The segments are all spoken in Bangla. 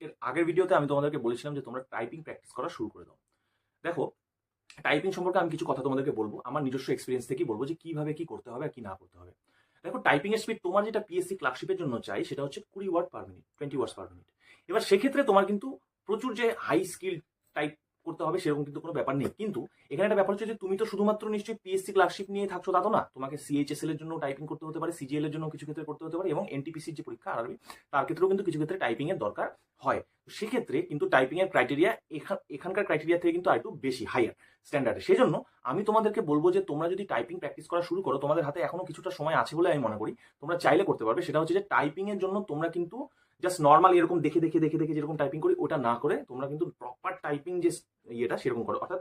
এর আগের ভিডিওতে আমি তোমাদেরকে বলেছিলাম যে তোমরা টাইপিং প্র্যাকটিস করা শুরু করে দাও। দেখো, টাইপিং সম্পর্কে আমি কিছু কথা তোমাদেরকে বলবো, আমার নিজস্ব এক্সপিরিয়েন্স থেকেই বলবো যে কিভাবে কি করতে হবে আর কি না করতে হবে। দেখো, টাইপিং এর স্পিড তোমার যেটা পিএসসি ক্লার্কশিপের জন্য চাই সেটা হচ্ছে 20 ওয়ার্ড পার মিনিট, 20 ওয়ার্ডস পার মিনিট। এবার সেক্ষেত্রে তোমার কিন্তু প্রচুর যে হাই স্কিল টাইপ করতে হবে সেরকম কিন্তু কোনো ব্যাপার নেই। কিন্তু এখানে একটা ব্যাপার হচ্ছে যে তুমি তো শুধুমাত্র নিশ্চয়ই পিএসসি ক্লার্কশিপ নিয়ে থাকছো তা তো না, তোমাকে সিএইচএসএল এর জন্য টাইপিং করতে হতে পারে, সিজিএল এর জন্য কিছু ক্ষেত্রে করতে হতে পারে, এবং এনটিপিসির যে পরীক্ষা আরবি তার ক্ষেত্রেও কিন্তু কিছু ক্ষেত্রে টাইপিং এর দরকার হয়। সেক্ষেত্রে কিন্তু টাইপিং এর ক্রাইটেরিয়া এখানকার ক্রাইটেরিয়া থেকে কিন্তু আরেকটু বেশি হায়ার স্ট্যান্ডার্ডে। সেই জন্য আমি তোমাদেরকে বলবো যে তোমরা যদি টাইপিং প্র্যাকটিস করা শুরু করো, তোমাদের হাতে এখনো কিছুটা সময় আছে বলে আমি মনে করি, তোমরা চাইলে করতে পারবে। সেটা হচ্ছে যে টাইপিং এর জন্য তোমরা কিন্তু জাস্ট নর্মাল এরকম দেখে দেখে দেখে দেখে যেরকম টাইপিং করি ওটা না করে তোমরা কিন্তু প্রপার টাইপিং যে ইয়েটা সেরকম করো, অর্থাৎ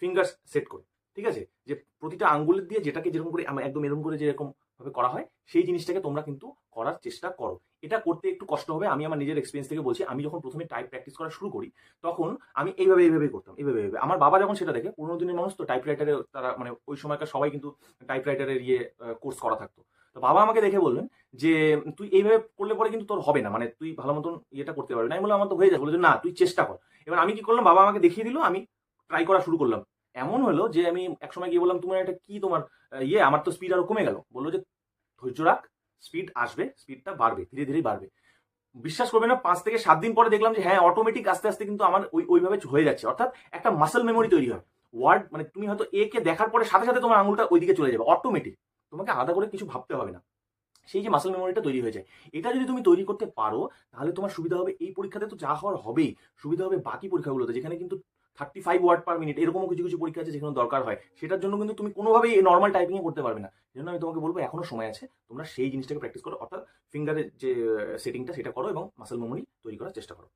ফিঙ্গার সেট করে, ঠিক আছে, যে প্রতিটা আঙ্গুলের দিয়ে যেটাকে যেরকম করে একদম এরকম করে যেরকম ভাবে করা হয় সেই জিনিসটাকে তোমরা কিন্তু করার চেষ্টা করো। এটা করতে একটু কষ্ট হবে, আমি আমার নিজের এক্সপিরিয়েন্স থেকে বলছি। আমি যখন প্রথমে টাইপ প্র্যাকটিস করা শুরু করি তখন আমি এইভাবেই করতাম, এইভাবে। আমার বাবা যখন সেটা দেখে, পুরোনো দিনের মানুষ তো টাইপ রাইটারে, তারা মানে ওই সময়কার সবাই কিন্তু টাইপ রাইটারের কোর্স করা থাকতো। তো বাবা আমাকে দেখে বললেন যে তুই এইভাবে করলে পরে কিন্তু তোর হবে না, মানে তুই ভালো মতন ইয়েটা করতে পারবি না। আমি বললাম আমার তো হয়ে যাবে। বলে যে না, তুই চেষ্টা কর। এবার আমি কি করলাম, বাবা আমাকে দেখিয়ে দিল, আমি ট্রাই করা শুরু করলাম। এমন হলো যে আমি একসময় গিয়ে বললাম তোমার এটা কি, তোমার আমার তো স্পিড আরো কমে গেল। বললো যে ধৈর্য রাখ, স্পিড আসবে, স্পিডটা বাড়বে, ধীরে ধীরে বাড়বে। বিশ্বাস করবে না, 5 থেকে 7 দিন পরে দেখলাম যে হ্যাঁ, অটোমেটিক আস্তে আস্তে কিন্তু আমার ওইভাবে হয়ে যাচ্ছে। অর্থাৎ একটা মাসেল মেমোরি তৈরি হয়। ওয়ার্ড মানে তুমি হয়তো এ কে দেখার পরে সাথে সাথে তোমার আঙুলটা ওইদিকে চলে যাবে অটোমেটিক, তোমাকে আলাদা করে কিছু ভাবতে হবে না। সেই যে মাসেল মেমোরিটা তৈরি হয়ে যায়, এটা যদি তুমি তৈরি করতে পারো তাহলে তোমার সুবিধা হবে। এই পরীক্ষাতে তো যা হওয়ার হবেই, সুবিধা হবে বাকি পরীক্ষাগুলোতে যেখানে কিন্তু 35 ওয়ার্ড পার মিনিট এরকমও কিছু কিছু পরীক্ষা আছে যেখানে দরকার হয়। সেটার জন্য কিন্তু তুমি কোনোভাবেই নর্মাল টাইপিং করতে পারবে না। এই জন্য আমি তোমাকে বলবো এখনো সময় আছে, তোমরা সেই জিনিসটাকে প্র্যাকটিস করো, অর্থাৎ ফিঙ্গারের যে সেটিংটা সেটা করো এবং মাসেল মেমোরি তৈরি করার চেষ্টা করো।